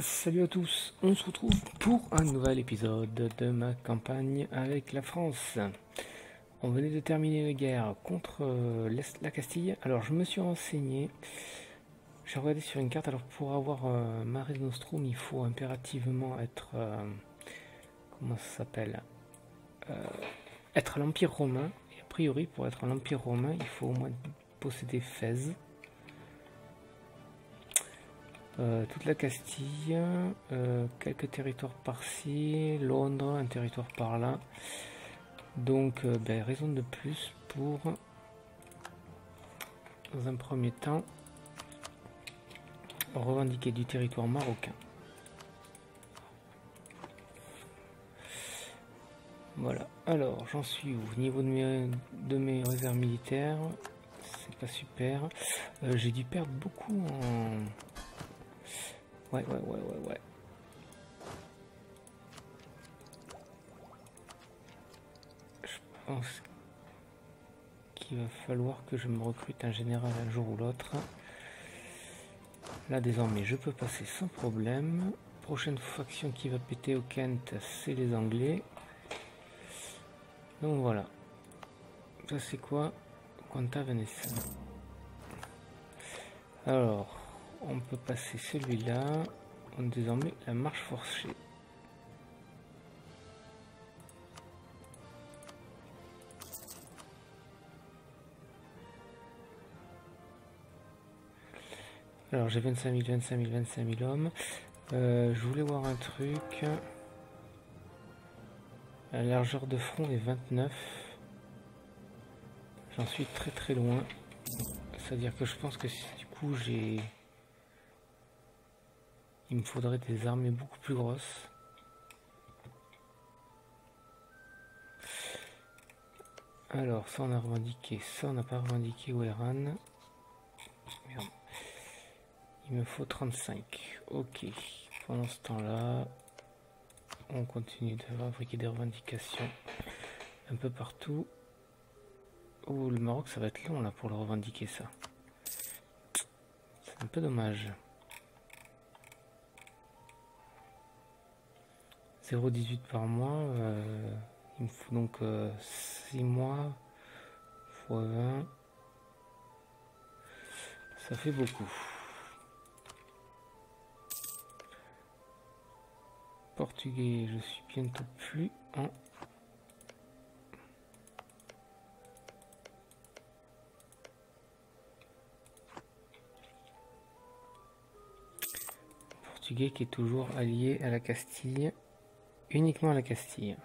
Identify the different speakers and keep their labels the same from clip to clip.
Speaker 1: Salut à tous, on se retrouve pour un nouvel épisode de ma campagne avec la France. On venait de terminer la guerre contre la Castille. Alors je me suis renseigné, j'ai regardé sur une carte. Alors pour avoir Mare Nostrum, il faut impérativement être, comment ça s'appelle, être l'Empire romain. Et a priori pour être l'Empire romain, il faut au moins posséder Fès. Toute la Castille, quelques territoires par-ci, Londres, un territoire par-là. Donc, raison de plus pour, dans un premier temps, revendiquer du territoire marocain. Voilà. Alors, j'en suis au niveau de mes réserves militaires. C'est pas super. J'ai dû perdre beaucoup en... Ouais. Je pense qu'il va falloir que je me recrute un général un jour ou l'autre. Là désormais je peux passer sans problème. Prochaine faction qui va péter au Kent, c'est les Anglais. Donc voilà. Ça c'est quoi? Quanta Venessa. Alors, on peut passer celui-là. On a désormais la marche forcée. Alors j'ai 25 000 hommes. Je voulais voir un truc. La largeur de front est 29. J'en suis très loin. C'est-à-dire que je pense que si du coup j'ai... Il me faudrait des armées beaucoup plus grosses. Alors ça on a revendiqué, ça on n'a pas revendiqué Ouéran. Merde. Il me faut 35. Ok. Pendant ce temps-là, on continue de fabriquer des revendications un peu partout. Oh, le Maroc, ça va être long là pour le revendiquer ça. C'est un peu dommage. 0,18 par mois. Il me faut donc 6 mois x 20. Ça fait beaucoup. Portugais, je suis bientôt plus en... Portugais qui est toujours allié à la Castille, uniquement à la Castille.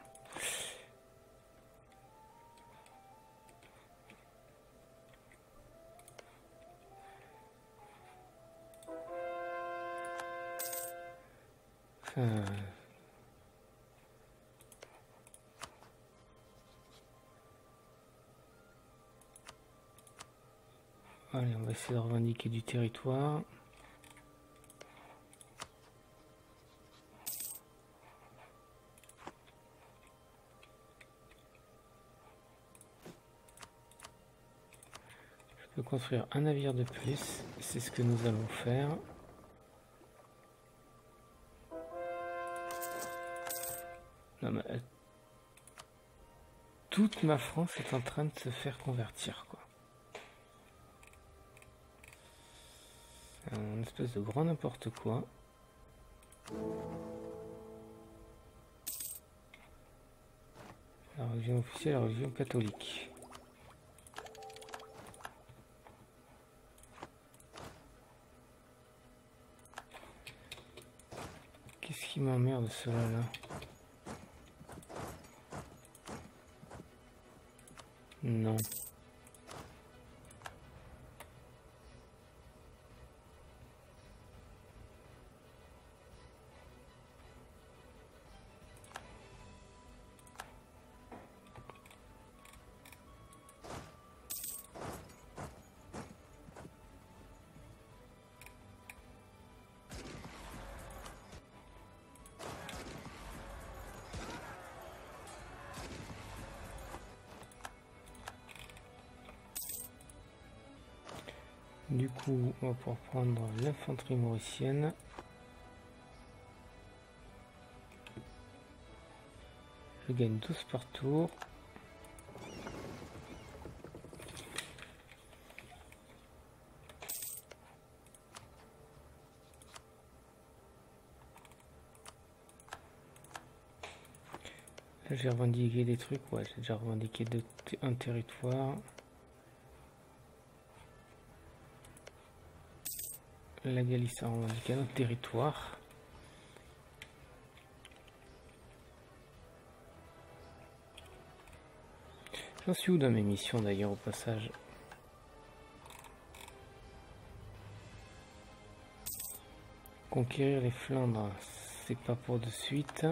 Speaker 1: Allez, on va essayer de revendiquer du territoire. Je peux construire un navire de plus, c'est ce que nous allons faire. Non, mais, toute ma France est en train de se faire convertir, quoi. Un espèce de grand n'importe quoi. La religion officielle, la religion catholique. Qu'est-ce qui m'emmerde cela là? Non. Du coup, on va pouvoir prendre l'infanterie mauricienne. Je gagne 12 par tour. J'ai revendiqué des trucs, ouais, j'ai déjà revendiqué un territoire. La Galicie a revendiqué un autre territoire. J'en suis où dans mes missions d'ailleurs au passage? Conquérir les Flandres, c'est pas pour de suite.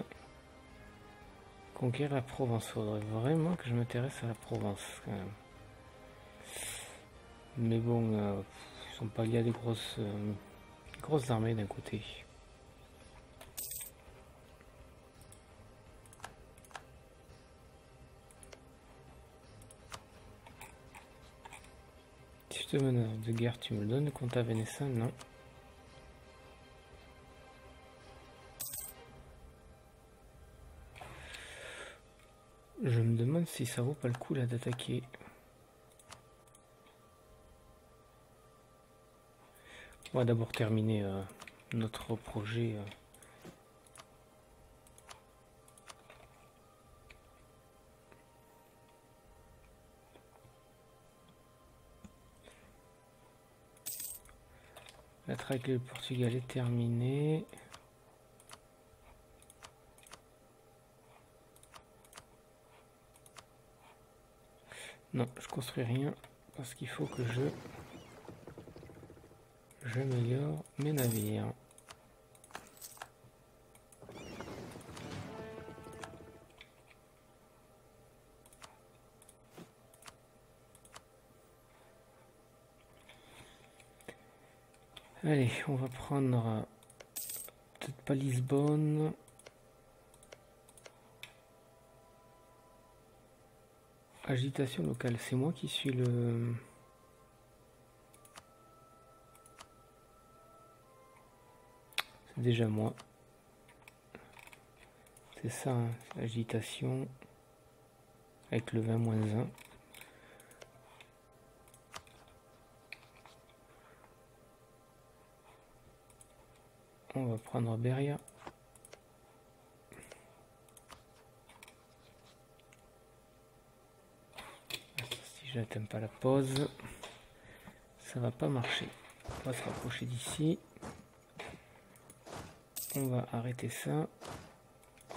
Speaker 1: Conquérir la Provence, faudrait vraiment que je m'intéresse à la Provence quand même. Mais bon, ils sont pas liés à des grosses armées d'un côté. Si je te menace de guerre, tu me le donnes contre ta Vénécin? Non. Je me demande si ça vaut pas le coup là d'attaquer. On va d'abord terminer notre projet. La traque avec le Portugal est terminée. Non, je construis rien parce qu'il faut que j'améliore mes navires. Allez, on va prendre peut-être pas Lisbonne. Agitation locale, c'est moi qui suis le... C'est déjà moi. C'est ça, hein, agitation avec le 20-1. On va prendre Beria. Si j'atteins pas la pause, ça va pas marcher. On va se rapprocher d'ici. On va arrêter ça.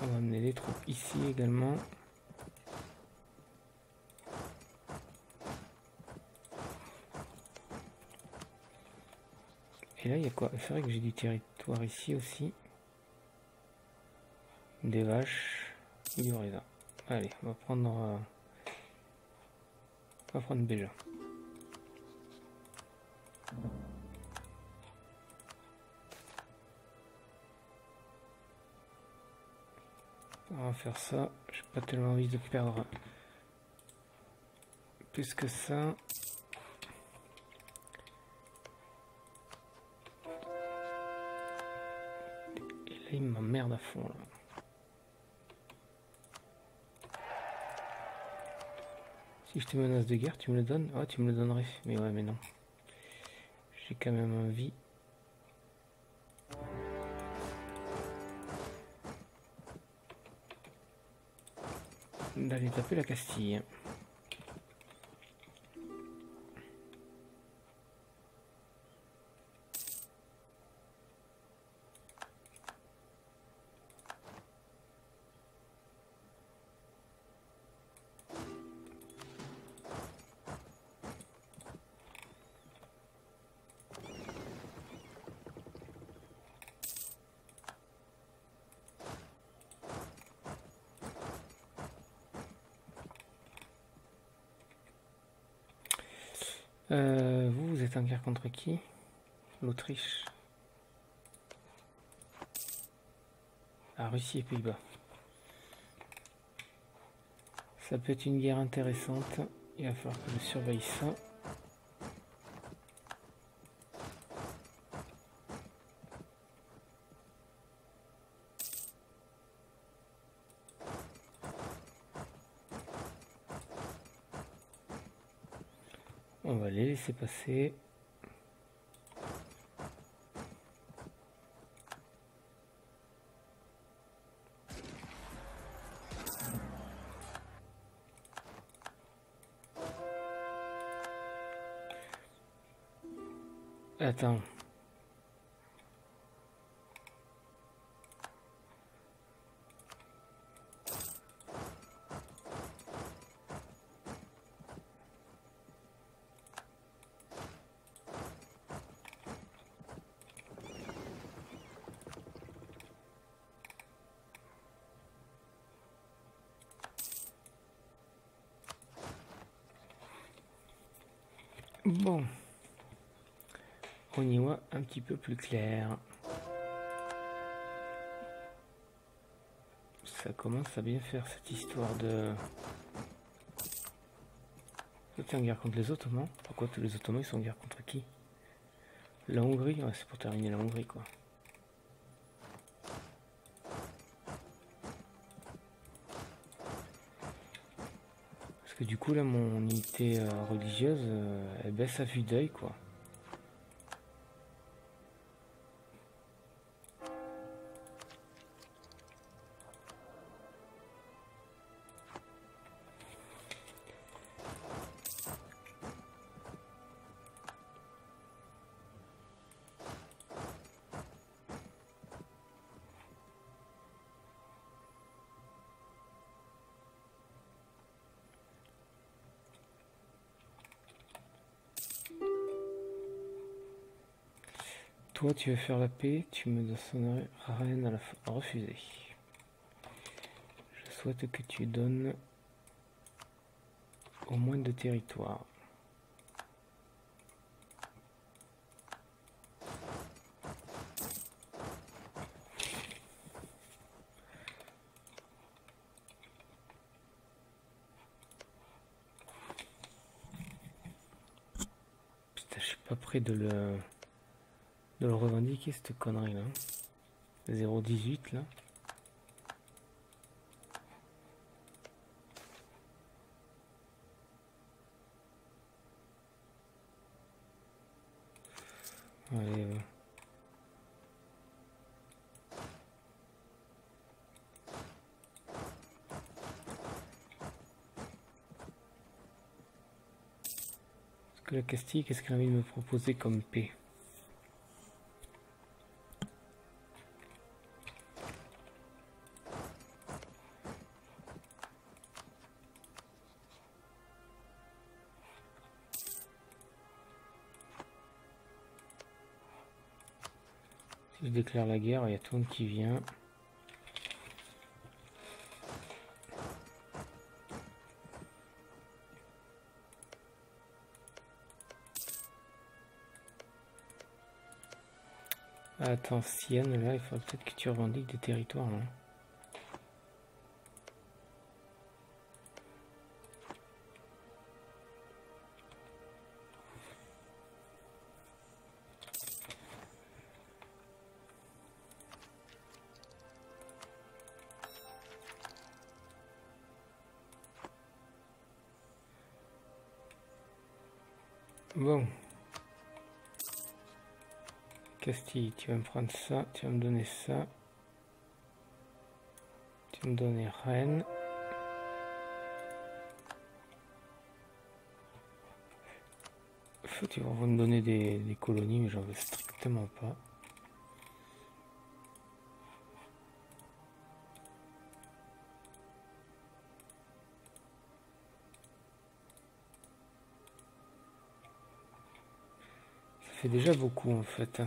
Speaker 1: On va amener des troupes ici également. Et là, il y a quoi? C'est vrai que j'ai du territoire ici aussi. Des vaches, du raisin. Allez, on va prendre Béja. On va faire ça. J'ai pas tellement envie de perdre plus que ça. Et là, il m'emmerde à fond là. Si je te menace de guerre, tu me le donnes? Ah, tu me le donnerais. Mais ouais, mais non. J'ai quand même envie. D'aller taper la Castille. Vous êtes en guerre contre qui? L'Autriche. La Russie et Pays-Bas. Ça peut être une guerre intéressante. Il va falloir que je surveille ça. on va les laisser passer. Attends. Bon, on y voit un petit peu plus clair. Ça commence à bien faire cette histoire de... T'es en guerre contre les Ottomans. Pourquoi tous les Ottomans ils sont en guerre contre qui? La Hongrie, ouais, c'est pour terminer la Hongrie quoi. Parce que du coup là mon unité religieuse elle baisse à vue d'œil quoi. Toi, tu veux faire la paix, tu me donnerais Rennes à la fin. Refusé. Je souhaite que tu donnes au moins de territoire. Putain, je suis pas prêt de le revendiquer cette connerie là. 0,18 là. Allez, Parce que la Castille, qu'est-ce qu'elle a envie de me proposer comme paix? Si je déclare la guerre, il y a tout le monde qui vient. Attends, Sienne, là, il faudrait peut-être que tu revendiques des territoires, là. Bon. Castille, tu vas me prendre ça, tu vas me donner ça. Tu vas me donner Rennes. Tu vas me donner des colonies, mais j'en veux strictement pas. Ça fait déjà beaucoup en fait.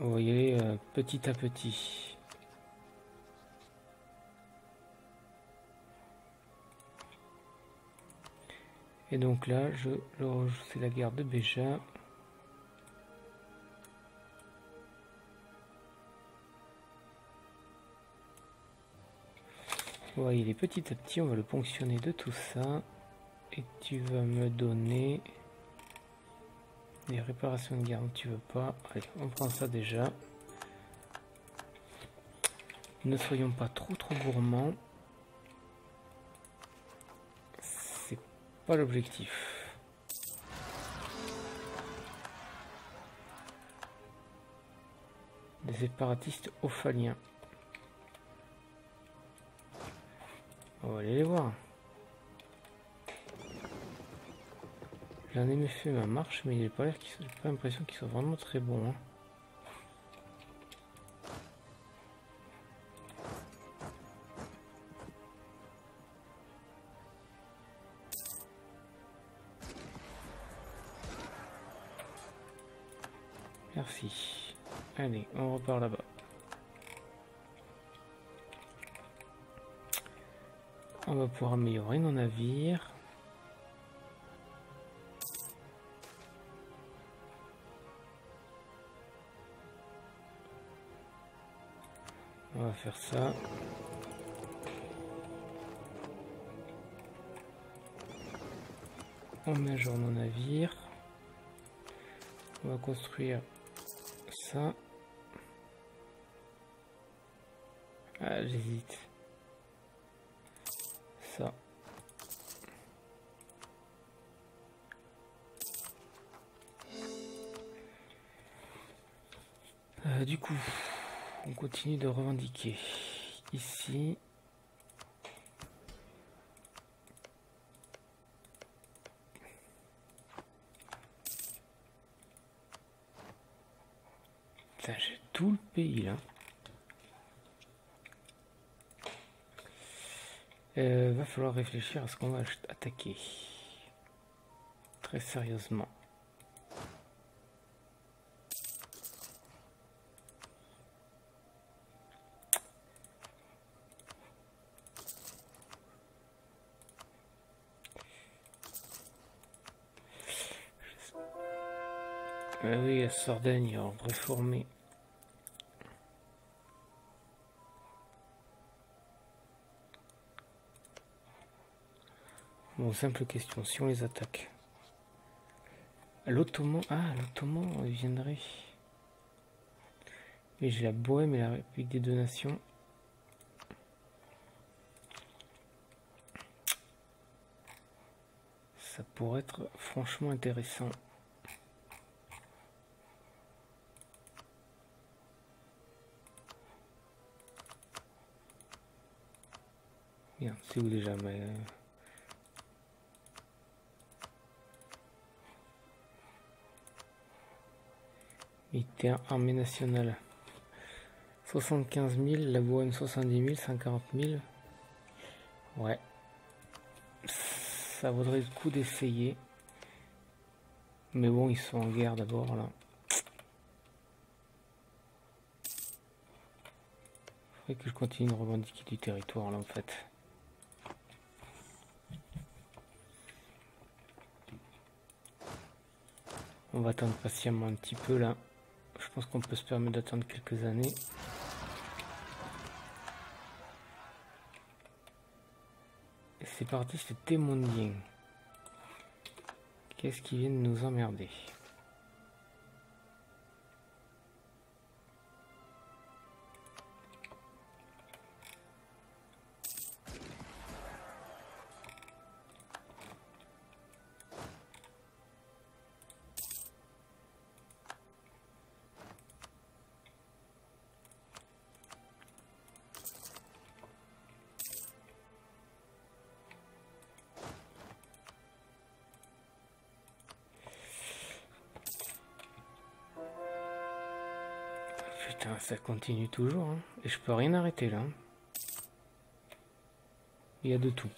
Speaker 1: On va y aller petit à petit. Et donc là, c'est la guerre de Béja. On va y aller petit à petit, on va le ponctionner de tout ça. Et tu vas me donner Les réparations de garde, tu veux pas. Allez, on prend ça déjà. Ne soyons pas trop gourmands. C'est pas l'objectif. Des séparatistes ophaliens. On va aller les voir. J'ai un effet ma marche, mais il n'est pas l'air j'ai pas l'impression qu'ils soient vraiment très bons. Hein. Merci. Allez, on repart là-bas. On va pouvoir améliorer nos navires. On va faire ça. On met à jour nos navires. On va construire ça. Ah, j'hésite. Ça. Du coup, on continue de revendiquer. Ici. Putain, j'ai tout le pays là. Va falloir réfléchir à ce qu'on va attaquer. Très sérieusement. Oui, la Sardaigne réformée. Bon, simple question, si on les attaque. L'Ottoman, l'Ottoman viendrait. Mais j'ai la Bohème et la République des Deux Nations. Ça pourrait être franchement intéressant. Bien, c'est où déjà militaire, armée nationale. 75 000, la Bohème 70 000, 50 000. Ouais. Ça vaudrait le coup d'essayer. Mais bon, ils sont en guerre d'abord là. Faudrait que je continue de revendiquer du territoire là en fait. On va attendre patiemment un petit peu là. Je pense qu'on peut se permettre d'attendre quelques années. Et c'est parti, c'est Témondien. Qu'est-ce qui vient de nous emmerder? Putain, ça continue toujours, hein. Et je peux rien arrêter là. Il y a de tout.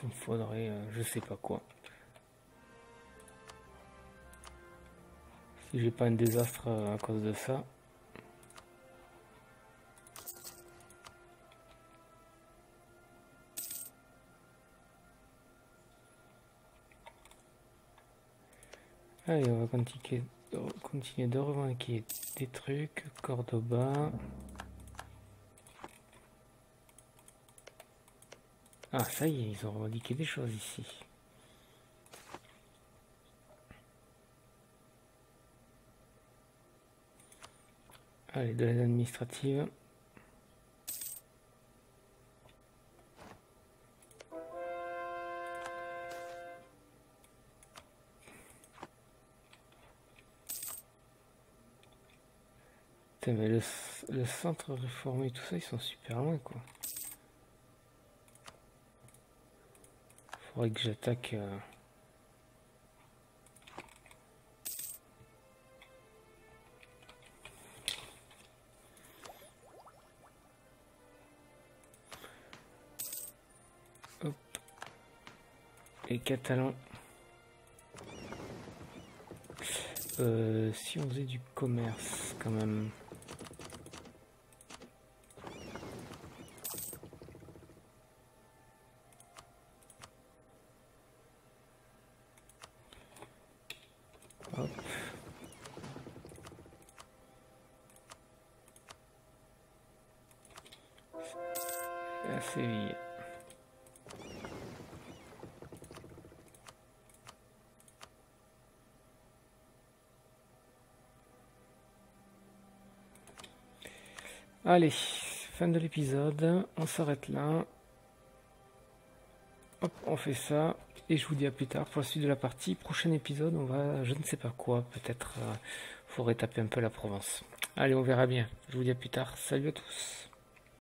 Speaker 1: Il faudrait, je sais pas quoi. Si j'ai pas un désastre à cause de ça. Allez, on va continuer de revendiquer des trucs. Cordoba. Ah, ça y est, ils ont revendiqué des choses ici. Allez, de l'aide administrative. Putain, mais le centre réformé, tout ça, ils sont super loin, quoi. Faudrait que j'attaque... Hop. Les Catalans. Si on faisait du commerce, quand même... Hop. À Séville. Allez, fin de l'épisode. On s'arrête là. Hop, on fait ça. Et je vous dis à plus tard pour la suite de la partie. Prochain épisode, on va, je ne sais pas quoi, peut-être faut rétaper un peu la Provence. Allez, on verra bien. Je vous dis à plus tard. Salut à tous.